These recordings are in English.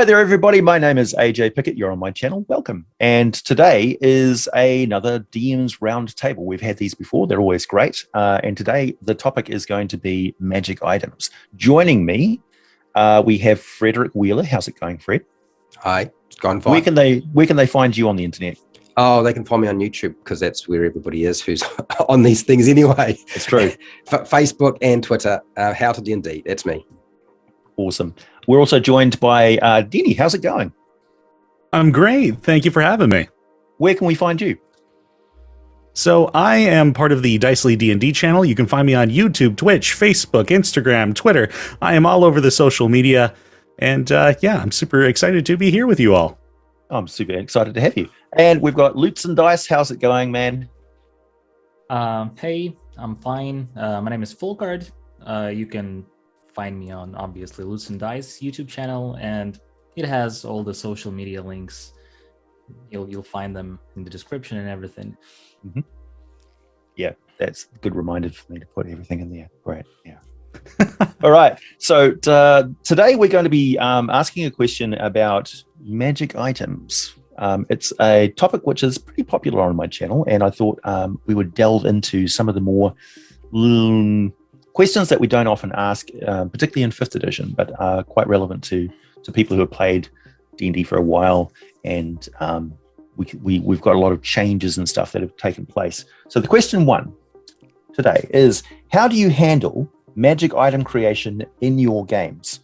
Hi there, everybody. My name is AJ Pickett. You're on my channel. Welcome. And today is another DM's Round Table. We've had these before. They're always great. And today the topic is going to be magic items. Joining me, we have Frederick Wheeler. How's it going, Fred? Hi, it's gone fine. Where can they find you on the internet? Oh, they can find me on YouTube because that's where everybody is who's on these things anyway. It's true. Facebook and Twitter, howtoD&D. That's me. Awesome. We're also joined by Teni. How's it going? I'm great. Thank you for having me. Where can we find you? So I am part of the Dicely D&D channel. You can find me on YouTube, Twitch, Facebook, Instagram, Twitter. I am all over the social media. And yeah, I'm super excited to be here with you all. I'm super excited to have you. And we've got Lutes&Dice. How's it going, man? Hey, I'm fine. My name is Folkard. You can find me on, obviously, Lutes&Dice YouTube channel, and it has all the social media links. You'll find them in the description and everything. Mm-hmm. Yeah, that's a good reminder for me to put everything in there. Great, yeah. All right, so today we're going to be asking a question about magic items. It's a topic which is pretty popular on my channel, and I thought we would delve into some of the more questions that we don't often ask, particularly in 5th edition, but are quite relevant to people who have played D&D for a while, and we've got a lot of changes and stuff that have taken place. So the question one today is, how do you handle magic item creation in your games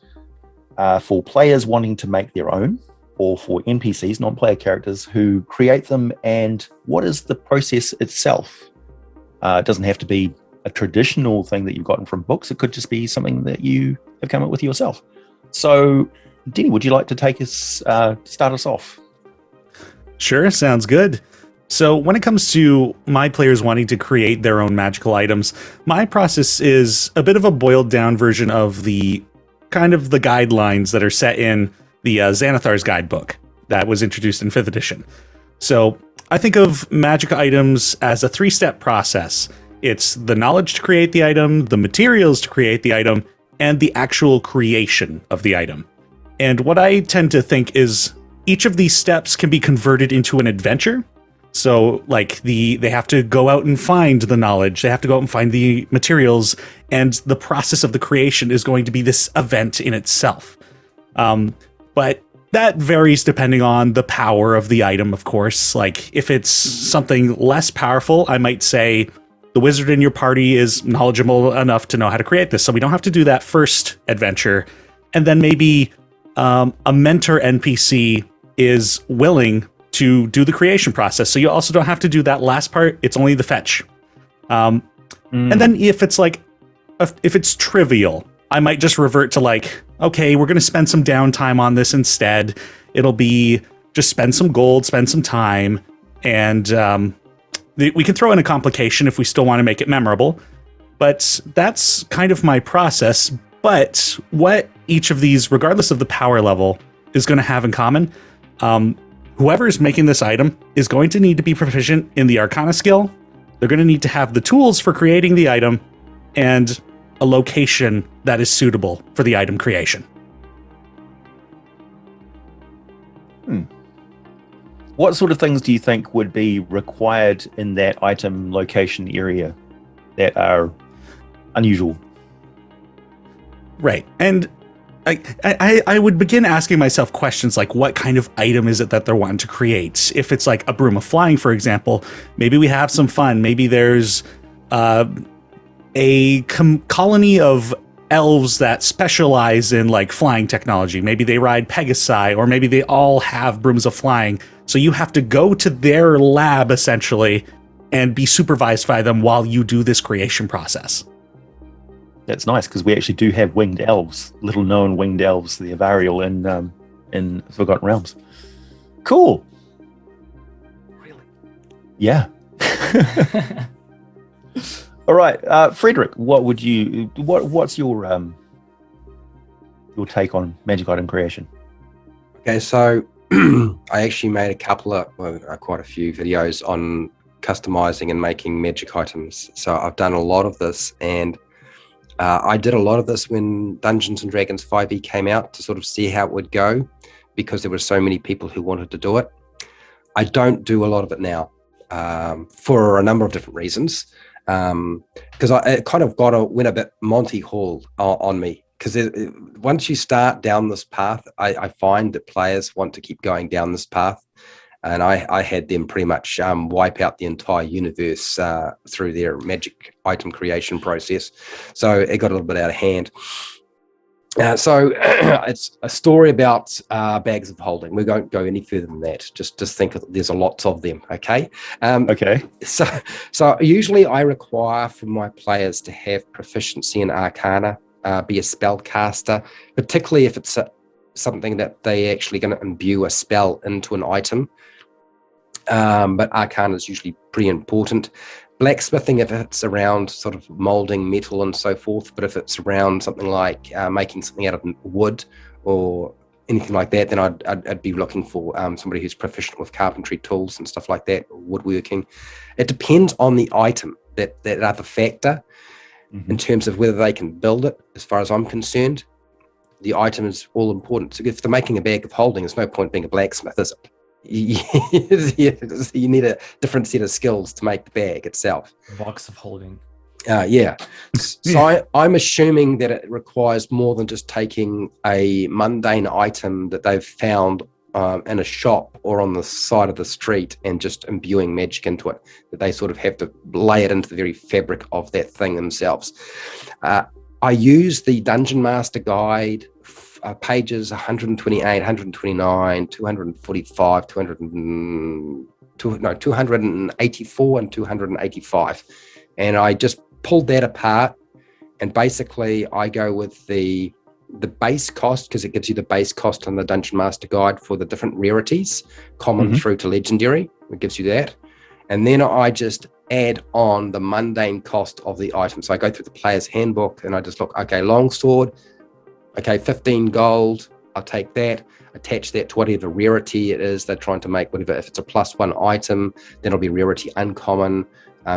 for players wanting to make their own, or for NPCs, non-player characters, who create them, and what is the process itself? It doesn't have to be a traditional thing that you've gotten from books. It could just be something that you have come up with yourself. So, Teni, would you like to take us, start us off? Sure, sounds good. So when it comes to my players wanting to create their own magical items, my process is a bit of a boiled down version of the kind of the guidelines that are set in the Xanathar's guidebook that was introduced in 5th edition. So I think of magic items as a 3-step process. It's the knowledge to create the item, the materials to create the item, and the actual creation of the item. And what I tend to think is each of these steps can be converted into an adventure. So like they have to go out and find the knowledge, they have to go out and find the materials, and the process of the creation is going to be this event in itself. But that varies depending on the power of the item, of course. Like if it's something less powerful, I might say the wizard in your party is knowledgeable enough to know how to create this, so we don't have to do that first adventure. And then maybe a mentor NPC is willing to do the creation process, so you also don't have to do that last part. It's only the fetch. And then if it's trivial, I might just revert to like, okay, we're going to spend some downtime on this instead. It'll be just spend some gold, spend some time, and we can throw in a complication if we still want to make it memorable. But that's kind of my process. But what each of these, regardless of the power level, is going to have in common, whoever is making this item is going to need to be proficient in the Arcana skill. They're going to need to have the tools for creating the item and a location that is suitable for the item creation. What sort of things do you think would be required in that item location area that are unusual? Right. And I would begin asking myself questions like, what kind of item is it that they're wanting to create? If it's like a broom of flying, for example, maybe we have some fun. Maybe there's a colony of elves that specialize in like flying technology. Maybe they ride Pegasi, or maybe they all have brooms of flying. So you have to go to their lab essentially and be supervised by them while you do this creation process. That's nice, because we actually do have winged elves, little known winged elves, the Avarial in Forgotten Realms. Cool. Really? Yeah. All right, Frederick, what's your take on magic item creation? Okay, so I actually made quite a few videos on customizing and making magic items. So I've done a lot of this, and I did a lot of this when Dungeons and Dragons 5e came out to sort of see how it would go. because there were so many people who wanted to do it. I don't do a lot of it now for a number of different reasons. Because I kind of went a bit Monty Hall on me. Because once you start down this path, I find that players want to keep going down this path. And I had them pretty much wipe out the entire universe through their magic item creation process. So it got a little bit out of hand. So it's a story about bags of holding. We won't go any further than that. Just think there's a lots of them. Okay. Okay. So usually I require from my players to have proficiency in Arcana, be a spellcaster, particularly if it's something that they actually going to imbue a spell into an item. But Arcana is usually pretty important. Blacksmithing if it's around sort of molding metal and so forth, but if it's around something like making something out of wood or anything like that, then I'd be looking for somebody who's proficient with carpentry tools and stuff like that, or woodworking. It depends on the item, that other factor, in terms of whether they can build it. As far as I'm concerned, the item is all important. So if they're making a bag of holding, there's no point being a blacksmith, is it? You need a different set of skills to make the bag itself. Box of holding. Yeah. So I'm assuming that it requires more than just taking a mundane item that they've found in a shop or on the side of the street and just imbuing magic into it, that they sort of have to lay it into the very fabric of that thing themselves. I use the Dungeon Master Guide, pages 128, 129, 245, 284 and 285. And I just pulled that apart, and basically I go with the base cost, because it gives you the base cost on the Dungeon Master Guide for the different rarities, common through to legendary. It gives you that. And then I just add on the mundane cost of the item. So I go through the player's handbook and I just look, okay, longsword, okay, 15 gold, I'll take that, attach that to whatever rarity it is they're trying to make, whatever. If it's a +1 item, then it'll be rarity uncommon.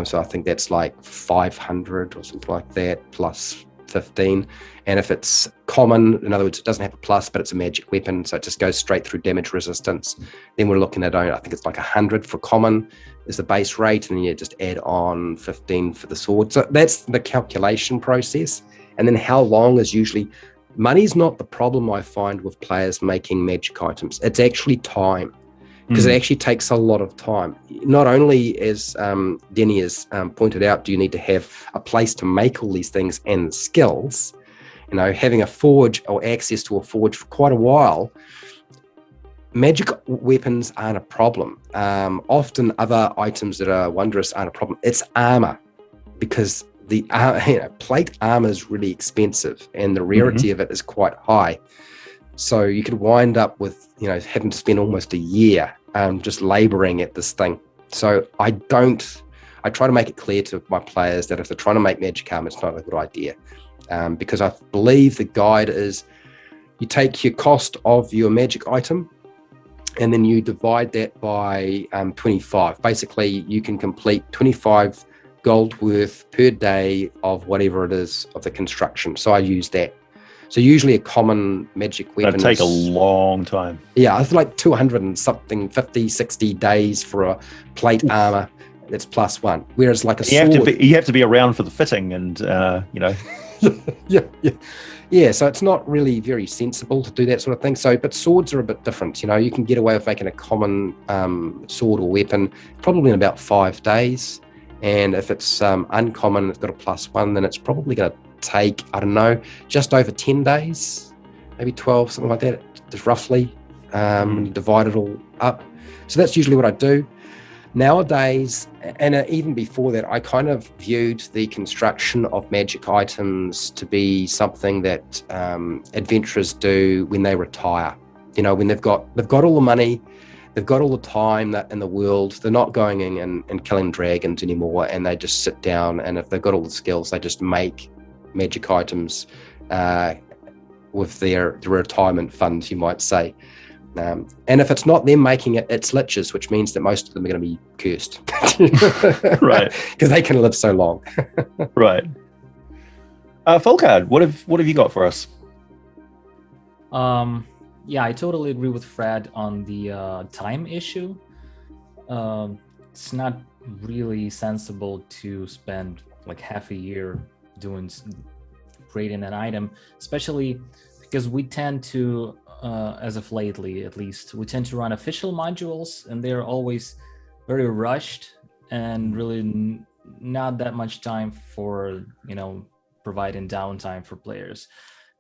So I think that's like 500 or something like that, plus 15. And if it's common, in other words, it doesn't have a plus, but it's a magic weapon, so it just goes straight through damage resistance, then we're looking at, I think it's like 100 for common is the base rate, and then you just add on 15 for the sword. So that's the calculation process. And then how long is usually... Money's not the problem I find with players making magic items. It's actually time, because it actually takes a lot of time. Not only, as Teni has pointed out, do you need to have a place to make all these things and the skills. You know, having a forge or access to a forge for quite a while. Magic weapons aren't a problem. Often other items that are wondrous aren't a problem. It's armor, because the plate armor is really expensive and the rarity of it is quite high. So you could wind up with, having to spend almost a year just laboring at this thing. So I try to make it clear to my players that if they're trying to make magic armor, it's not a good idea. Because I believe the guide is you take your cost of your magic item and then you divide that by 25. Basically, you can complete 25 gold worth per day of whatever it is of the construction. So I use that. So usually a common magic weapon It'll take a long time. Yeah, it's like 200 and something, 50, 60 days for a plate armor that's +1. Whereas like a sword... You have to be around for the fitting and, Yeah, so it's not really very sensible to do that sort of thing. So, but swords are a bit different. You can get away with making a common sword or weapon probably in about 5 days. And if it's uncommon, it's got a +1, then it's probably going to take, I don't know, just over 10 days, maybe 12, something like that, just roughly, divide it all up. So that's usually what I do. Nowadays, and even before that, I kind of viewed the construction of magic items to be something that adventurers do when they retire. When they've got all the money, they've got all the time that in the world, they're not going in and killing dragons anymore, and they just sit down, and if they've got all the skills, they just make magic items with their retirement funds, you might say. And if it's not them making it, it's liches, which means that most of them are going to be cursed. Right. Because they can live so long. Right. Folkad, what have you got for us? yeah, I totally agree with Fred on the time issue. It's not really sensible to spend like half a year creating an item, especially because we tend to, as of lately at least, we tend to run official modules, and they're always very rushed and really not that much time for, providing downtime for players.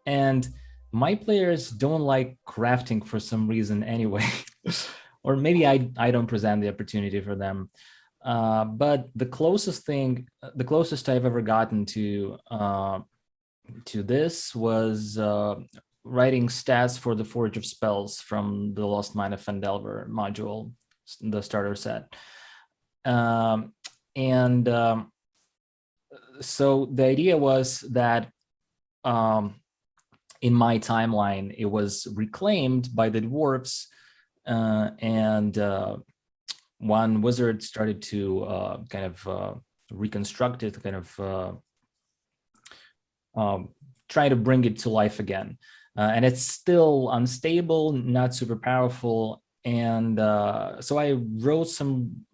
And my players don't like crafting for some reason anyway, or maybe I don't present the opportunity for them. But the closest I've ever gotten to this was writing stats for the Forge of Spells from the Lost Mine of Phandelver module, the starter set. So the idea was that in my timeline, it was reclaimed by the dwarves, and one wizard started to reconstruct it, try to bring it to life again. And it's still unstable, not super powerful. And so I wrote some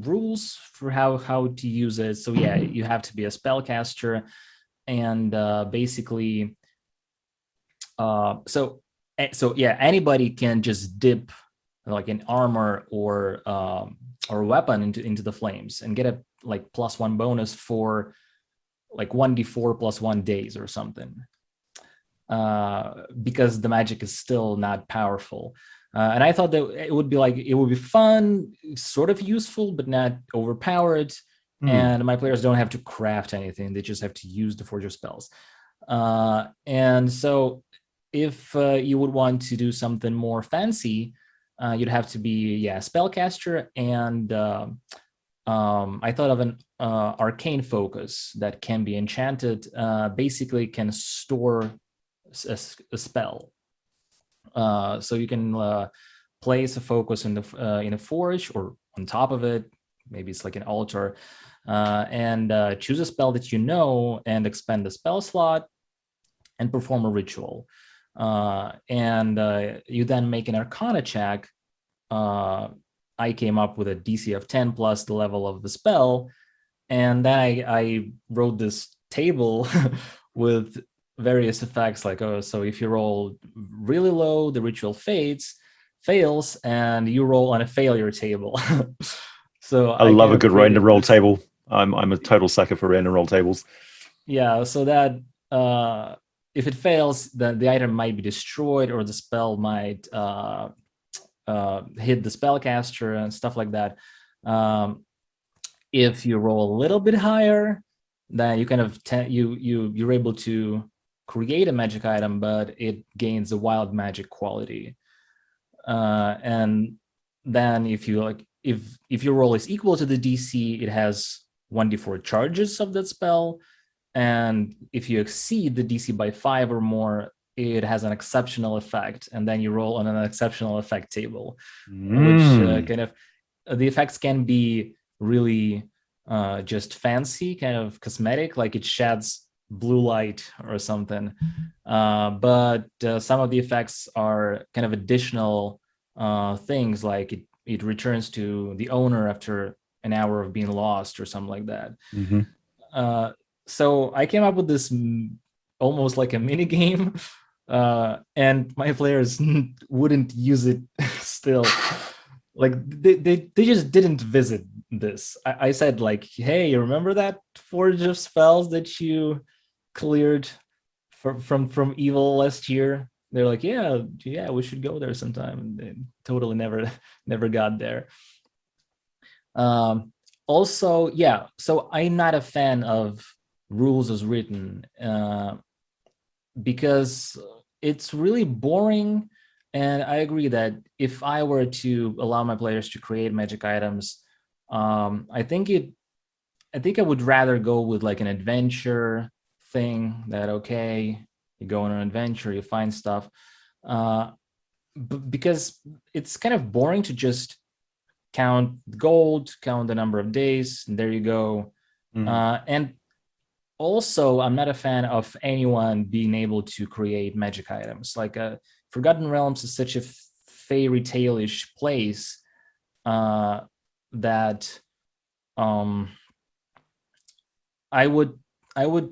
rules for how to use it. So yeah, you have to be a spellcaster, and basically, so yeah, anybody can just dip like an armor or weapon into the flames and get a like +1 bonus for like 1d4 +1 days or something, because the magic is still not powerful. And I thought that it would be fun, sort of useful, but not overpowered. And my players don't have to craft anything; they just have to use the Forge of Spells. And so, if you would want to do something more fancy, you'd have to be a spellcaster. And I thought of an arcane focus that can be enchanted. Basically, can store a spell. So you can place a focus in a forge or on top of it. Maybe it's like an altar, and choose a spell that you know and expend the spell slot and perform a ritual. And you then make an Arcana check. I came up with a DC of 10 plus the level of the spell, and then I wrote this table with various effects, like, so if you roll really low, the ritual fails, and you roll on a failure table. So I love a good random roll table. I'm a total sucker for random roll tables. Yeah, so that if it fails, then the item might be destroyed, or the spell might hit the spellcaster and stuff like that. If you roll a little bit higher, then you kind of you're able to create a magic item, but it gains a wild magic quality. And then if your roll is equal to the DC, it has 1d4 charges of that spell. And if you exceed the DC by 5 or more, it has an exceptional effect. And then you roll on an exceptional effect table, which kind of the effects can be really just fancy, kind of cosmetic, like it sheds blue light or something. But some of the effects are kind of additional things, like it returns to the owner after an hour of being lost or something like that. So I came up with this almost like a mini game, and my players wouldn't use it still. Like they just didn't visit this. I said, like, hey, you remember that Forge of Spells that you cleared from evil last year? They're like, yeah, we should go there sometime. And they totally never got there. Also, yeah, so I'm not a fan of rules as written, because it's really boring. And I agree that if I were to allow my players to create magic items, I think I would rather go with like an adventure thing, that okay, you go on an adventure, you find stuff, because it's kind of boring to just count gold, count the number of days, and there you go. And also, I'm not a fan of anyone being able to create magic items. Like Forgotten Realms is such a fairy tale-ish place that I would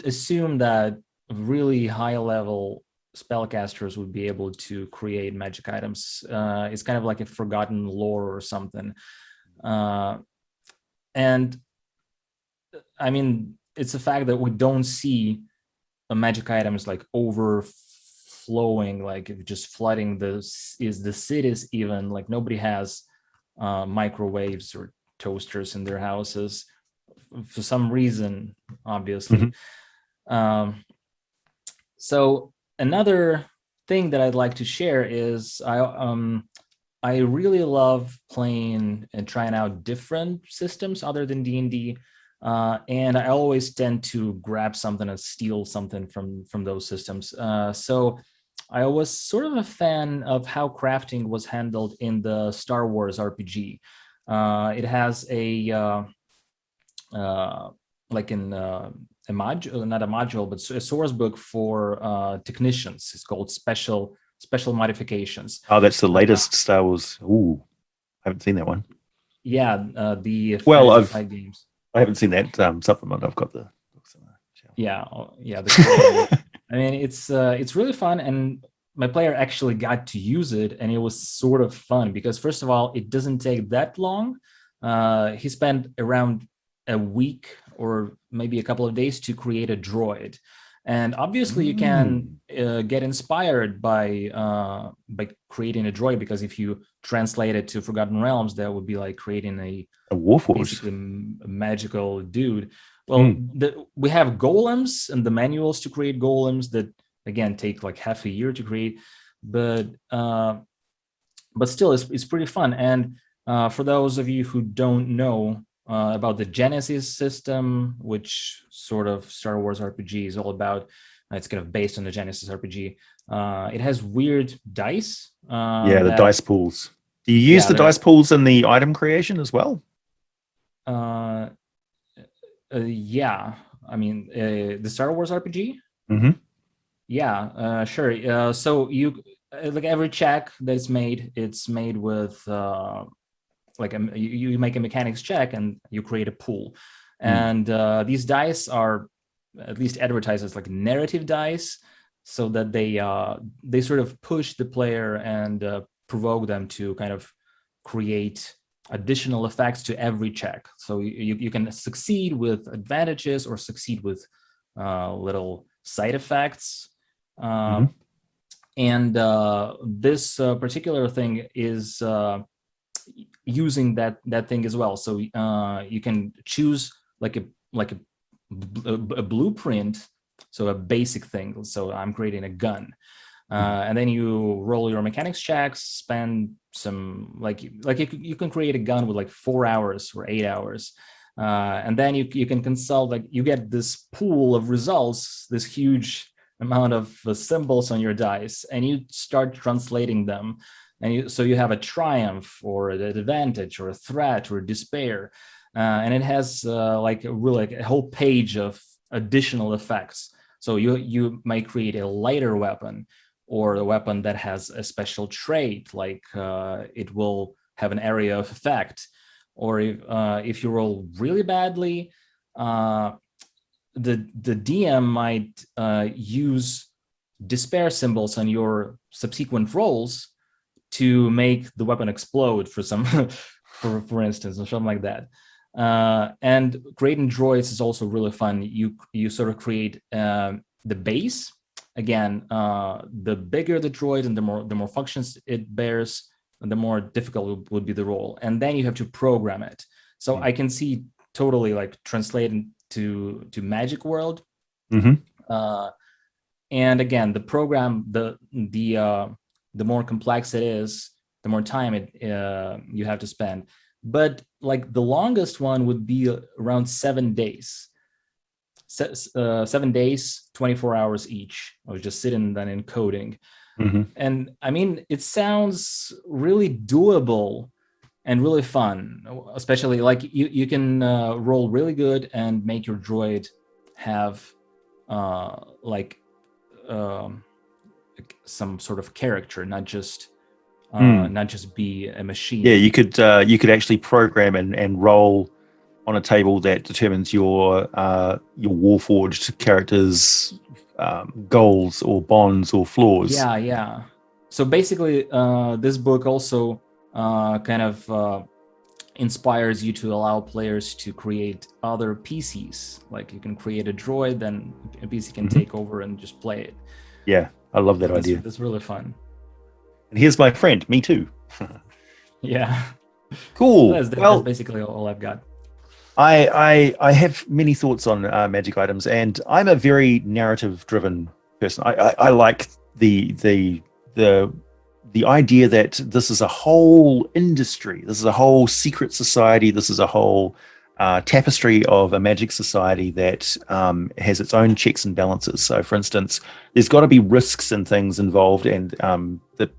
assume that really high level spellcasters would be able to create magic items. It's kind of like a forgotten lore or something. And I mean, it's a fact that we don't see magic items like overflowing, like just flooding the cities even. Like nobody has microwaves or toasters in their houses for some reason, obviously. So another thing that I'd like to share is I really love playing and trying out different systems other than D&D, and I always tend to grab something and steal something from those systems. So I was sort of a fan of how crafting was handled in the Star Wars RPG. It has a like a module, not a module, but a source book for technicians. It's called special modifications. Oh, that's the latest Star Wars. Ooh, I haven't seen that one. Yeah, the Well, Fantasy games. I haven't seen that supplement. I've got the books on the shelf. Yeah. I mean, it's really fun, and my player actually got to use it, and it was sort of fun because first of all, it doesn't take that long. He spent around a week or maybe a couple of days to create a droid, and obviously you can get inspired by creating a droid, because if you translate it to Forgotten Realms, that would be like creating a Warforged, basically a magical dude. Well, we have golems and the manuals to create golems that again take like half a year to create, but still it's pretty fun. And for those of you who don't know about the Genesis system, which sort of Star Wars RPG is all about, it's kind of based on the Genesis RPG. It has weird dice. The dice pools. Do you use the dice pools in the item creation as well? Yeah, I mean the Star Wars RPG. Mm-hmm. Yeah, sure. So you like every check that's made, it's made with you make a mechanics check and you create a pool, and these dice are at least advertised as like narrative dice, so that they sort of push the player and provoke them to kind of create additional effects to every check. So you can succeed with advantages or succeed with little side effects. And this particular thing is using that thing as well. So you can choose like a blueprint, so a basic thing. So I'm creating a gun. And then you roll your mechanics checks, spend some you can create a gun with like 4 hours or 8 hours, and then you can consult, like you get this pool of results, this huge amount of symbols on your dice, and you start translating them, and so you have a triumph or an advantage or a threat or a despair, and it has like a whole page of additional effects. So you might create a lighter weapon, or a weapon that has a special trait, like it will have an area of effect. Or if you roll really badly, the DM might use despair symbols on your subsequent rolls to make the weapon explode for some, for instance, or something like that. And creating droids is also really fun. You sort of create the base. Again, the bigger the droid and the more functions it bears, and the more difficult would be the role. And then you have to program it. So I can see totally like translating to Magic World. And again, the program, the more complex it is, the more time you have to spend. But like the longest one would be around 7 days. 7 days, 24 hours each. I was just sitting then in coding. And I mean, it sounds really doable and really fun, especially like you can roll really good and make your droid have some sort of character, not just be a machine. Yeah, you could actually program and roll on a table that determines your Warforged characters' goals or bonds or flaws. Yeah. So basically, this book also kind of inspires you to allow players to create other PCs. Like you can create a droid, then a PC can take over and just play it. Yeah, I love that idea. That's really fun. And here's my friend, me too. Yeah. Cool. That's basically all I've got. I have many thoughts on magic items, and I'm a very narrative-driven person. I like the idea that this is a whole industry, this is a whole secret society, this is a whole tapestry of a magic society that has its own checks and balances. So, for instance, there's got to be risks and things involved, and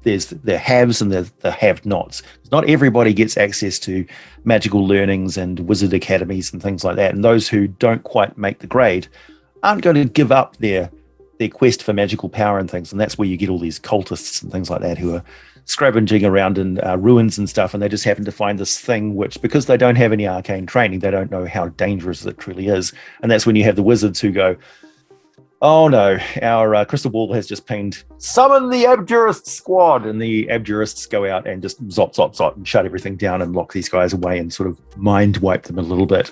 there's the haves and the have-nots. Not everybody gets access to magical learnings and wizard academies and things like that, and those who don't quite make the grade aren't going to give up their quest for magical power and things. And that's where you get all these cultists and things like that who are scavenging around in ruins and stuff, and they just happen to find this thing which, because they don't have any arcane training, they don't know how dangerous it truly is. And that's when you have the wizards who go, oh no, our crystal ball has just pinged, summon the Abjurist squad, and the Abjurists go out and just zot and shut everything down and lock these guys away and sort of mind wipe them a little bit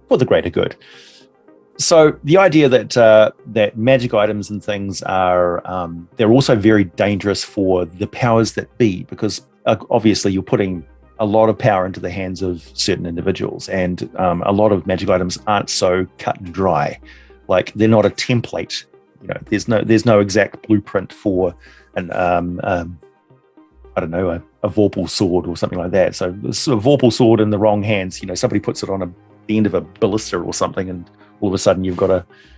for the greater good. So the idea that magic items and things are they're also very dangerous for the powers that be, because obviously you're putting a lot of power into the hands of certain individuals, and a lot of magic items aren't so cut and dry. Like, they're not a template. You know, there's no exact blueprint for an I don't know, a Vorpal sword or something like that. So a Vorpal sword in the wrong hands, you know, somebody puts it on the end of a ballista or something, and all of a sudden you've got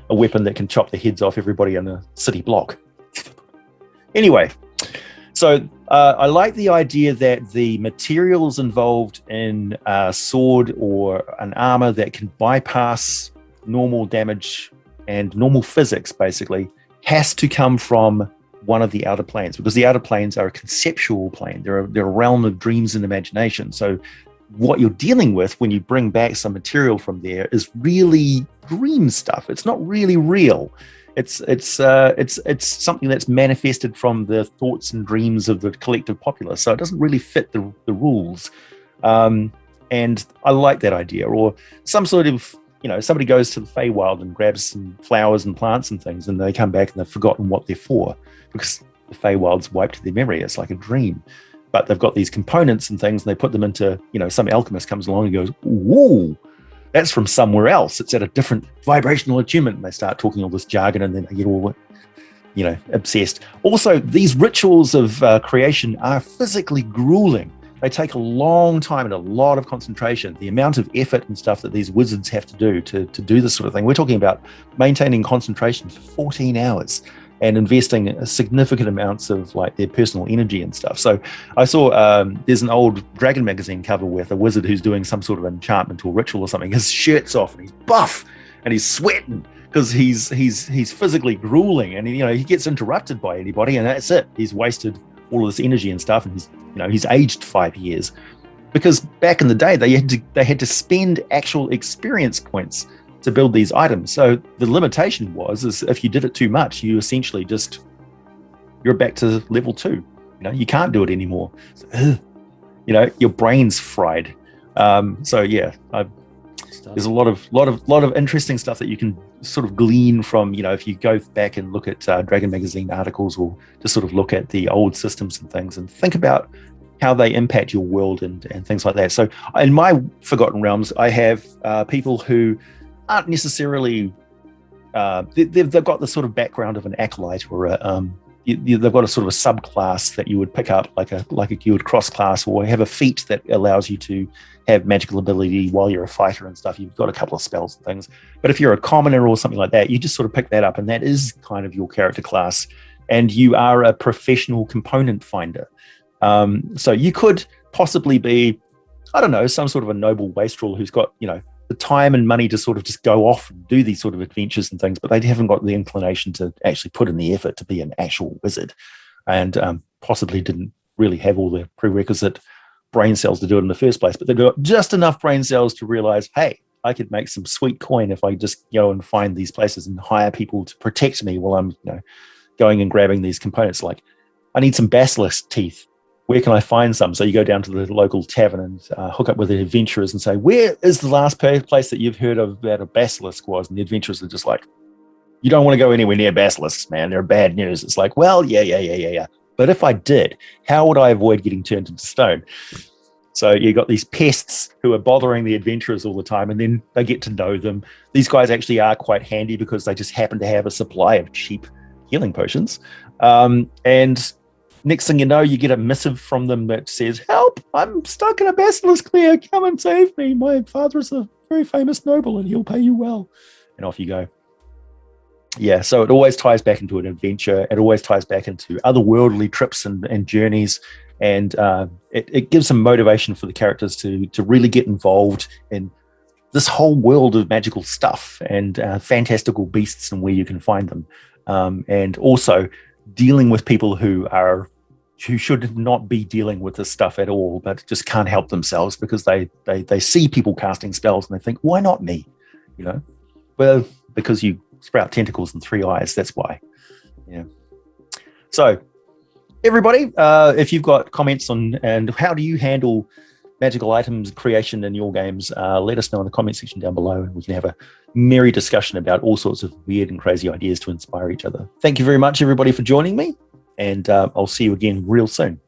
a weapon that can chop the heads off everybody in a city block. Anyway, so I like the idea that the materials involved in a sword or an armor that can bypass normal damage and normal physics, basically, has to come from one of the outer planes, because the outer planes are a conceptual plane. They're a realm of dreams and imagination. So what you're dealing with when you bring back some material from there is really dream stuff. It's not really real. It's something that's manifested from the thoughts and dreams of the collective populace. So it doesn't really fit the rules. And I like that idea. Or some sort of, you know, somebody goes to the Feywild and grabs some flowers and plants and things, and they come back and they've forgotten what they're for, because the Feywild's wiped their memory. It's like a dream. But they've got these components and things, and they put them into, you know, some alchemist comes along and goes, ooh, that's from somewhere else. It's at a different vibrational attunement. And they start talking all this jargon, and then they get all, you know, obsessed. Also, these rituals of creation are physically grueling. They take a long time and a lot of concentration. The amount of effort and stuff that these wizards have to do to do this sort of thing. We're talking about maintaining concentration for 14 hours. And investing significant amounts of like their personal energy and stuff. So I saw there's an old Dragon magazine cover with a wizard who's doing some sort of enchantment or ritual or something. His shirt's off and he's buff and he's sweating because he's physically grueling, and he gets interrupted by anybody, and that's it. He's wasted all of this energy and stuff, and he's aged 5 years, because back in the day they had to spend actual experience points to build these items. So the limitation is if you did it too much, you essentially you're back to level 2. You can't do it anymore. So, your brain's fried. So yeah, there's a lot of interesting stuff that you can sort of glean from, if you go back and look at Dragon magazine articles, or just sort of look at the old systems and things and think about how they impact your world and things like that. So in my Forgotten Realms, I have people who aren't necessarily they've got the sort of background of an acolyte, or they've got a sort of a subclass that you would pick up, like you would cross class, or have a feat that allows you to have magical ability while you're a fighter and stuff. You've got a couple of spells and things. But if you're a commoner or something like that, you just sort of pick that up, and that is kind of your character class, and you are a professional component finder. So you could possibly be, I don't know, some sort of a noble wastrel who's got, the time and money to sort of just go off and do these sort of adventures and things, but they haven't got the inclination to actually put in the effort to be an actual wizard, and possibly didn't really have all the prerequisite brain cells to do it in the first place. But they've got just enough brain cells to realize, hey, I could make some sweet coin if I just go and find these places and hire people to protect me while I'm going and grabbing these components. Like, I need some basilisk teeth. Where can I find some? So you go down to the local tavern and hook up with the adventurers and say, where is the last place that you've heard of that a basilisk was? And the adventurers are just like, you don't want to go anywhere near basilisks, man. They're bad news. It's like, well, yeah. But if I did, how would I avoid getting turned into stone? So you got these pests who are bothering the adventurers all the time, and then they get to know them. These guys actually are quite handy because they just happen to have a supply of cheap healing potions. And next thing you know, you get a missive from them that says, help, I'm stuck in a basilisk there. Come and save me. My father is a very famous noble and he'll pay you well. And off you go. Yeah, so it always ties back into an adventure. It always ties back into otherworldly trips and journeys. And it gives some motivation for the characters to really get involved in this whole world of magical stuff and fantastical beasts and where you can find them. And also dealing with people who should not be dealing with this stuff at all, but just can't help themselves because they see people casting spells and they think, why not me? Well, because you sprout tentacles and 3 eyes, that's why. Yeah. So everybody, if you've got comments on and how do you handle magical items creation in your games, let us know in the comment section down below, and we can have a merry discussion about all sorts of weird and crazy ideas to inspire each other. Thank you very much, everybody, for joining me, and I'll see you again real soon.